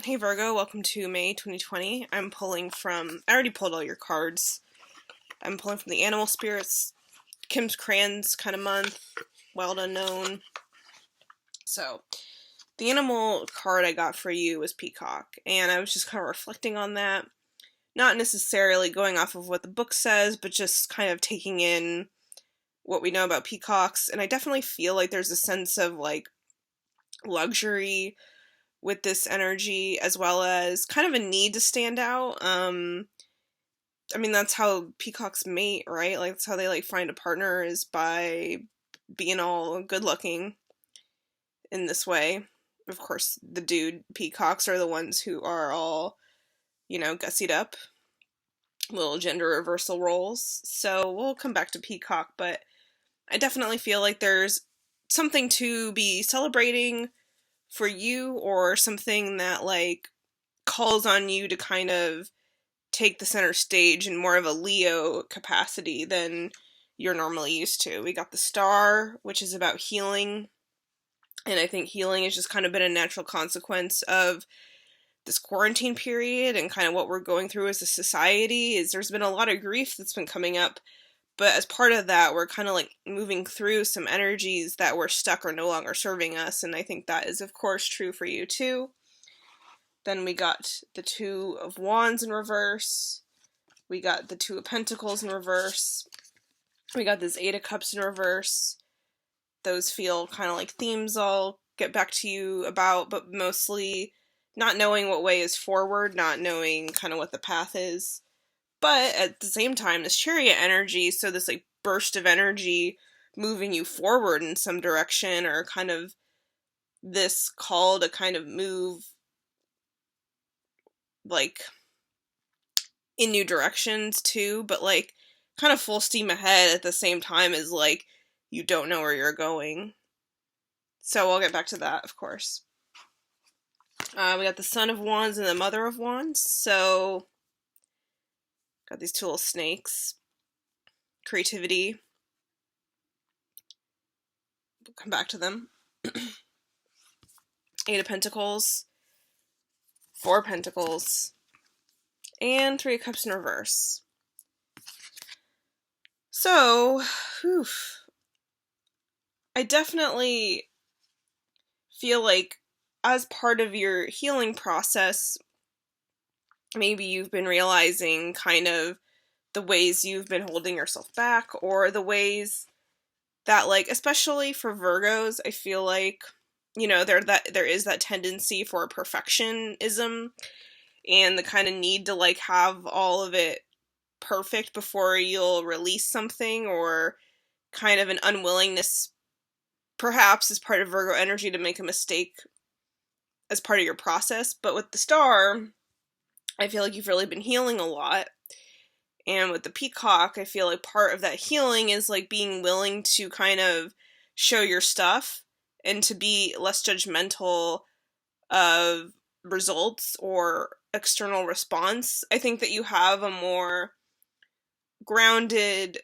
Hey Virgo, welcome to May 2020. I'm pulling from, I already pulled all your cards. I'm pulling from the Animal Spirits, Kim's Crayons kind of month, Wild Unknown. So, the animal card I got for you was Peacock, and I was just kind of reflecting on that. Not necessarily going off of what the book says, but just kind of taking in what we know about peacocks, and I definitely feel like there's a sense of, like, luxury with this energy, as well as kind of a need to stand out. I mean, that's how peacocks mate, right? Like, that's how they, like, find a partner, is by being all good looking in this way. Of course, the dude peacocks are the ones who are all, gussied up, little gender reversal roles. So we'll come back to peacock, but I definitely feel like there's something to be celebrating for you, or something that, like, calls on you to kind of take the center stage in more of a Leo capacity than you're normally used to. We got the Star, which is about healing, and I think healing has just kind of been a natural consequence of this quarantine period and kind of what we're going through as a society. Is there's been a lot of grief that's been coming up, but as part of that, we're kind of, like, moving through some energies that were stuck or no longer serving us, and I think that is, of course, true for you too. Then we got the Two of Wands in reverse. We got the Two of Pentacles in reverse. We got this Eight of Cups in reverse. Those feel kind of like themes I'll get back to you about, but mostly not knowing what way is forward, not knowing kind of what the path is. But at the same time, this Chariot energy, so this, like, burst of energy moving you forward in some direction, or kind of this call to kind of move, like, in new directions too, but, like, kind of full steam ahead at the same time as, like, you don't know where you're going. So I'll get back to that, of course. We got the Son of Wands and the Mother of Wands. So got these two little snakes. Creativity. We'll come back to them. Eight of Pentacles. Four of Pentacles. And Three of Cups in reverse. So, I definitely feel like as part of your healing process, maybe you've been realizing kind of the ways you've been holding yourself back, or the ways that, like, especially for Virgos, I feel like, there is that tendency for perfectionism and the kind of need to, like, have all of it perfect before you'll release something, or kind of an unwillingness, perhaps, as part of Virgo energy, to make a mistake as part of your process. But with the Star, I feel like you've really been healing a lot. And with the Peacock, I feel like part of that healing is, like, being willing to kind of show your stuff and to be less judgmental of results or external response. I think that you have a more grounded,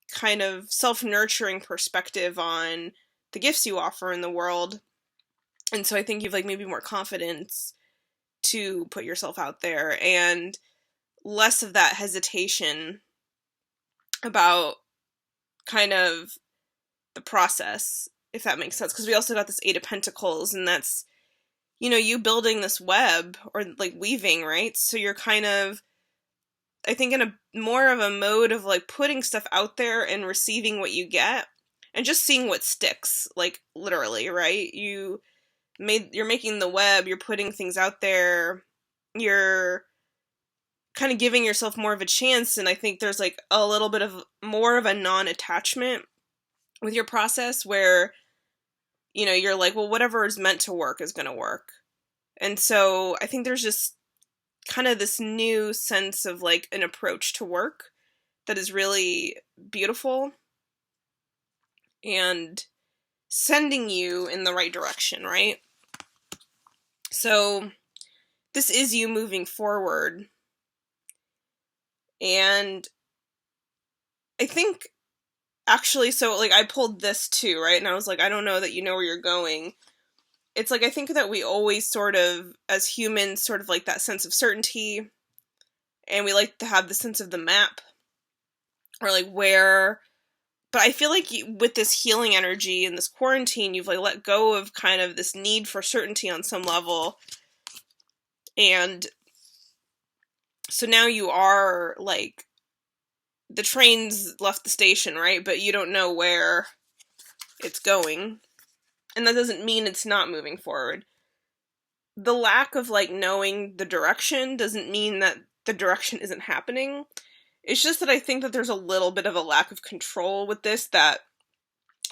kind of self-nurturing perspective on the gifts you offer in the world. And so I think you've, like, maybe more confidence to put yourself out there, and less of that hesitation about kind of the process, if that makes sense. Because we also got this Eight of Pentacles, and that's, you building this web, or, like, weaving, right? So you're kind of, I think, in a more of a mode of, like, putting stuff out there and receiving what you get, and just seeing what sticks, like, literally, right? You're making the web, you're putting things out there, you're kind of giving yourself more of a chance, and I think there's, like, a little bit of more of a non-attachment with your process, where, you're like, well, whatever is meant to work is going to work. And so I think there's just kind of this new sense of, like, an approach to work that is really beautiful and sending you in the right direction, right? So this is you moving forward. And I think, actually, so, like, I pulled this too, right? And I was like, I don't know that you know where you're going. it's like, I think that we always sort of, as humans, sort of like that sense of certainty, and we like to have the sense of the map, or like where, but I feel like with this healing energy and this quarantine, you've like let go of kind of this need for certainty on some level, and so now you are like, the train's left the station, right? But you don't know where it's going. And that doesn't mean it's not moving forward. The lack of, like, knowing the direction doesn't mean that the direction isn't happening. It's just that I think that there's a little bit of a lack of control with this that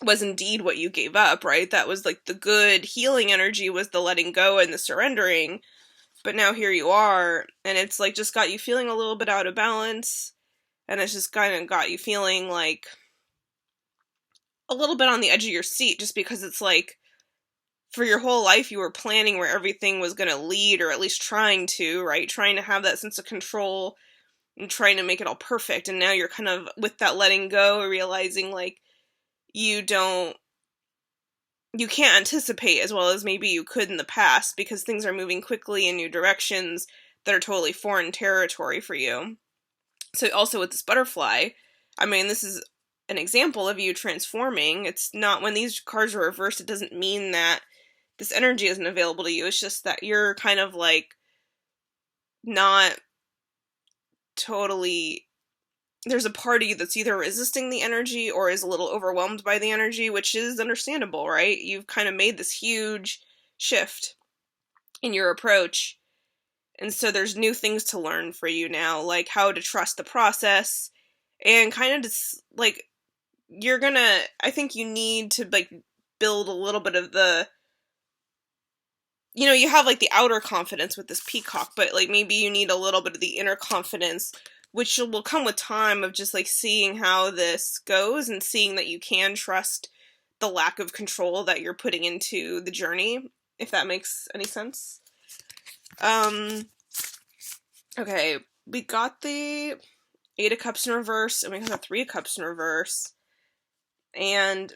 was indeed what you gave up, right? That was, like, the good healing energy was the letting go and the surrendering. But now here you are, and it's, like, just got you feeling a little bit out of balance. And it's just kind of got you feeling, like, a little bit on the edge of your seat, just because it's like, for your whole life you were planning where everything was going to lead, or at least trying to, right? Trying to have that sense of control and trying to make it all perfect. And now you're kind of with that letting go, realizing like you can't anticipate as well as maybe you could in the past, because things are moving quickly in new directions that are totally foreign territory for you. So also with this butterfly, I mean, this is an example of you transforming. It's not, when these cards are reversed, it doesn't mean that this energy isn't available to you. It's just that you're kind of like not totally, there's a part of you that's either resisting the energy or is a little overwhelmed by the energy, which is understandable, right? You've kind of made this huge shift in your approach. And so there's new things to learn for you now, like how to trust the process, and kind of just like, I think you need to like build a little bit of the, you have like the outer confidence with this peacock, but like maybe you need a little bit of the inner confidence, which will come with time, of just like seeing how this goes and seeing that you can trust the lack of control that you're putting into the journey, if that makes any sense. Okay, we got the Eight of Cups in reverse, and we got the Three of Cups in reverse, and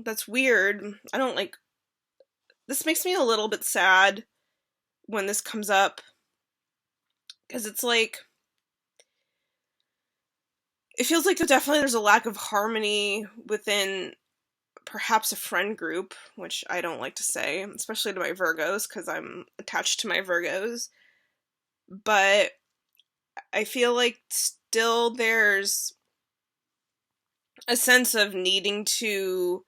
that's weird. This makes me a little bit sad when this comes up, because it's like, it feels like there's a lack of harmony within perhaps a friend group, which I don't like to say, especially to my Virgos, because I'm attached to my Virgos. But I feel like still there's a sense of needing to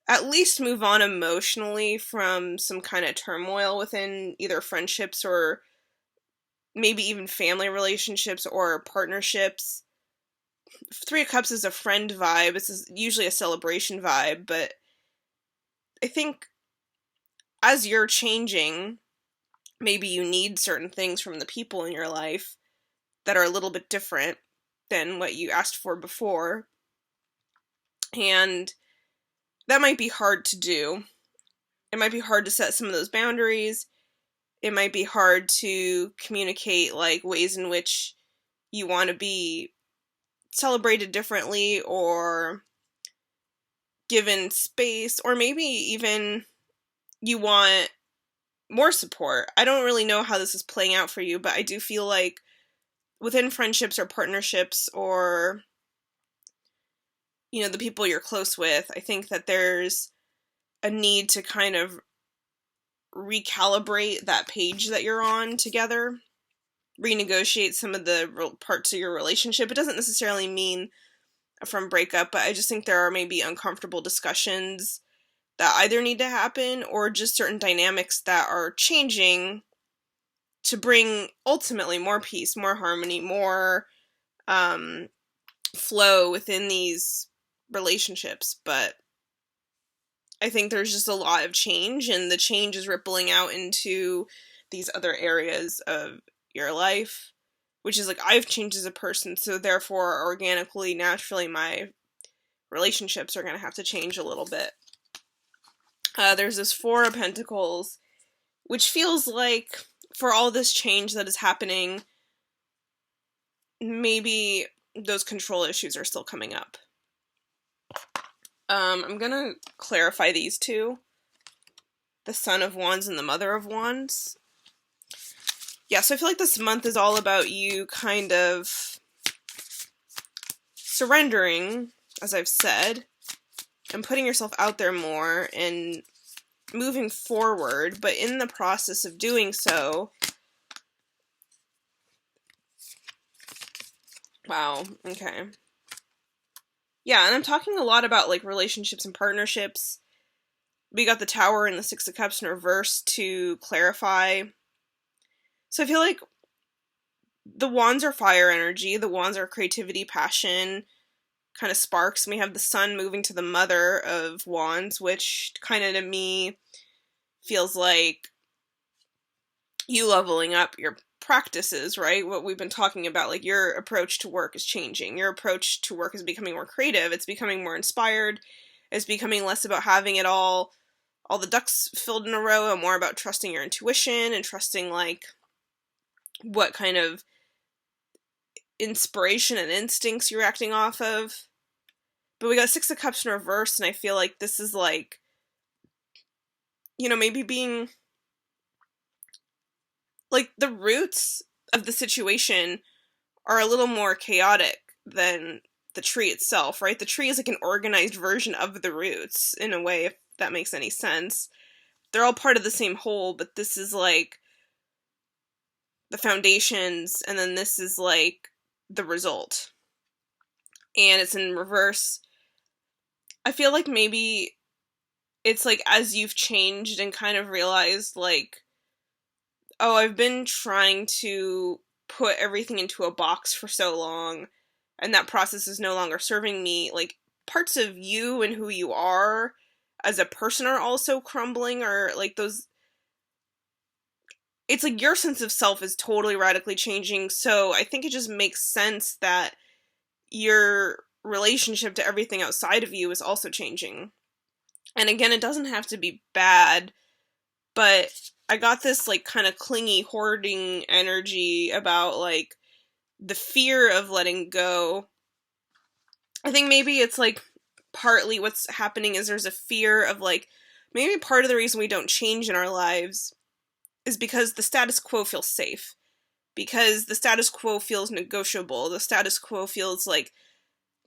at least move on emotionally from some kind of turmoil within either friendships or maybe even family relationships or partnerships. Three of Cups is a friend vibe. It's usually a celebration vibe, but I think as you're changing, maybe you need certain things from the people in your life that are a little bit different than what you asked for before. And that might be hard to do. It might be hard to set some of those boundaries. It might be hard to communicate like ways in which you want to be celebrated differently or given space, or maybe even you want more support. I don't really know how this is playing out for you, but I do feel like within friendships or partnerships or, the people you're close with, I think that there's a need to kind of recalibrate that page that you're on together, renegotiate some of the parts of your relationship. It doesn't necessarily mean a firm breakup, but I just think there are maybe uncomfortable discussions that either need to happen or just certain dynamics that are changing to bring ultimately more peace, more harmony, more flow within these relationships. But I think there's just a lot of change, and the change is rippling out into these other areas of your life, which is like, I've changed as a person, so therefore organically, naturally, my relationships are going to have to change a little bit. There's this Four of Pentacles, which feels like for all this change that is happening, maybe those control issues are still coming up. I'm gonna clarify these two. The Son of Wands and the Mother of Wands. Yeah, so I feel like this month is all about you kind of surrendering, as I've said, and putting yourself out there more and moving forward, but in the process of doing so, wow, okay. Yeah, and I'm talking a lot about, like, relationships and partnerships. We got the Tower and the Six of Cups in reverse to clarify. So I feel like the Wands are fire energy, the Wands are creativity, passion, kind of sparks, and we have the Sun moving to the Mother of Wands, which kind of to me feels like you leveling up your practices, right? What we've been talking about, like your approach to work is changing. Your approach to work is becoming more creative. It's becoming more inspired. It's becoming less about having it all the ducks filled in a row, and more about trusting your intuition and trusting, like, what kind of inspiration and instincts you're acting off of. But we got Six of Cups in reverse, and I feel like this is like, you know, maybe being like the roots of the situation are a little more chaotic than the tree itself, right? The tree is like an organized version of the roots in a way, if that makes any sense. They're all part of the same whole, but this is like the foundations, and then this is like the result. And it's in reverse. I feel like maybe it's like as you've changed and kind of realized, like, oh, I've been trying to put everything into a box for so long, and that process is no longer serving me. Like, parts of you and who you are as a person are also crumbling, or like those. It's like your sense of self is totally radically changing, so I think it just makes sense that your relationship to everything outside of you is also changing. And again, it doesn't have to be bad, but I got this, like, kind of clingy, hoarding energy about, like, the fear of letting go. I think maybe it's, like, partly what's happening is there's a fear of, like, maybe part of the reason we don't change in our lives is because the status quo feels safe. Because the status quo feels negotiable. The status quo feels like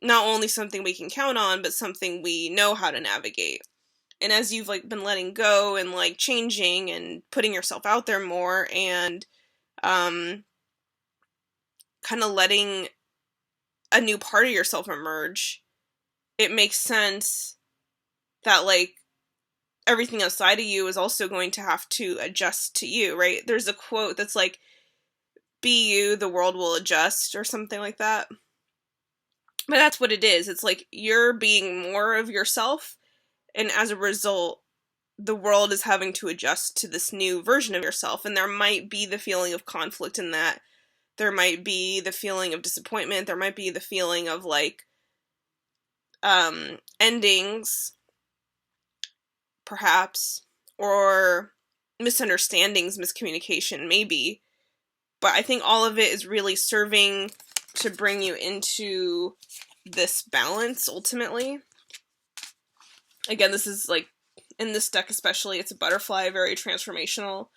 not only something we can count on, but something we know how to navigate. And as you've, like, been letting go and, like, changing and putting yourself out there more and kind of letting a new part of yourself emerge, it makes sense that, like, everything outside of you is also going to have to adjust to you, right? There's a quote that's like, be you, the world will adjust, or something like that. But that's what it is. It's like you're being more of yourself, and as a result, the world is having to adjust to this new version of yourself, and there might be the feeling of conflict in that. There might be the feeling of disappointment. There might be the feeling of, like, endings, perhaps, or misunderstandings, miscommunication, maybe. But I think all of it is really serving to bring you into this balance, ultimately. Again, this is, like, in this deck especially, it's a butterfly, very transformational.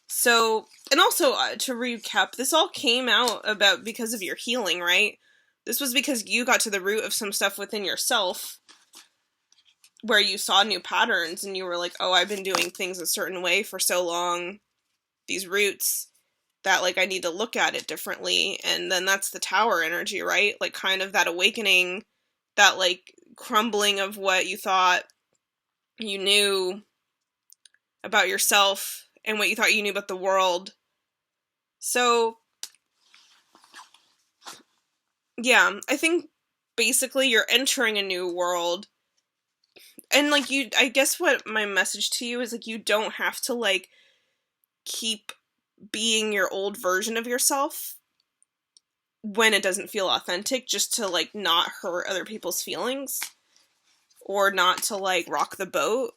So, and also, to recap, this all came out about because of your healing, right? This was because you got to the root of some stuff within yourself, where you saw new patterns, and you were like, oh, I've been doing things a certain way for so long, these roots, that, like, I need to look at it differently. And then that's the Tower energy, right? Like, kind of that awakening, that, like, crumbling of what you thought you knew about yourself and what you thought you knew about the world. So, yeah, I think basically you're entering a new world. And, like, I guess what my message to you is, like, you don't have to, like, keep being your old version of yourself when it doesn't feel authentic, just to, like, not hurt other people's feelings, or not to, like, rock the boat.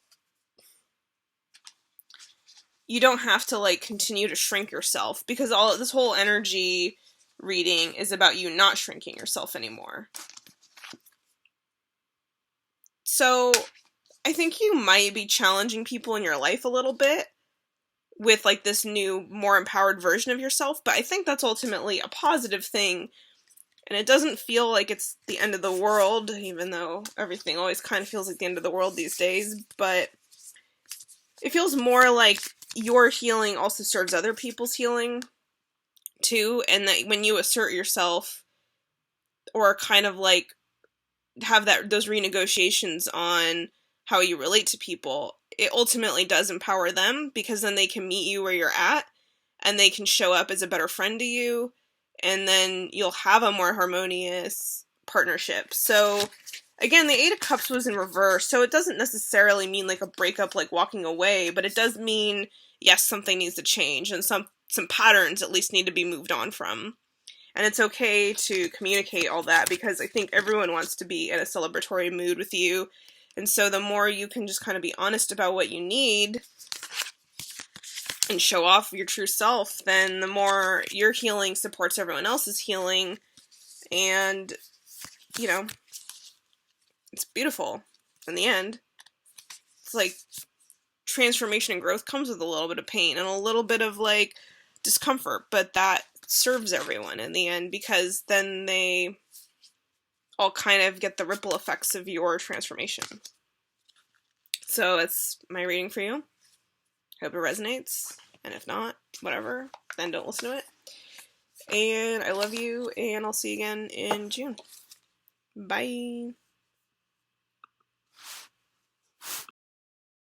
You don't have to, like, continue to shrink yourself, because all this whole energy reading is about you not shrinking yourself anymore. So I think you might be challenging people in your life a little bit with like this new, more empowered version of yourself, but I think that's ultimately a positive thing. And it doesn't feel like it's the end of the world, even though everything always kind of feels like the end of the world these days, but it feels more like your healing also serves other people's healing too, and that when you assert yourself or kind of like have those renegotiations on how you relate to people, it ultimately does empower them, because then they can meet you where you're at and they can show up as a better friend to you, and then you'll have a more harmonious partnership. So again, the Eight of Cups was in reverse, so it doesn't necessarily mean like a breakup, like walking away, but it does mean, yes, something needs to change, and some patterns at least need to be moved on from. And it's okay to communicate all that, because I think everyone wants to be in a celebratory mood with you. And so the more you can just kind of be honest about what you need and show off your true self, then the more your healing supports everyone else's healing. And, you know, it's beautiful in the end. It's like transformation and growth comes with a little bit of pain and a little bit of like discomfort, but that serves everyone in the end, because then they all kind of get the ripple effects of your transformation. So that's my reading for you. Hope it resonates, and if not, whatever, then don't listen to it. And I love you, and I'll see you again in June. Bye.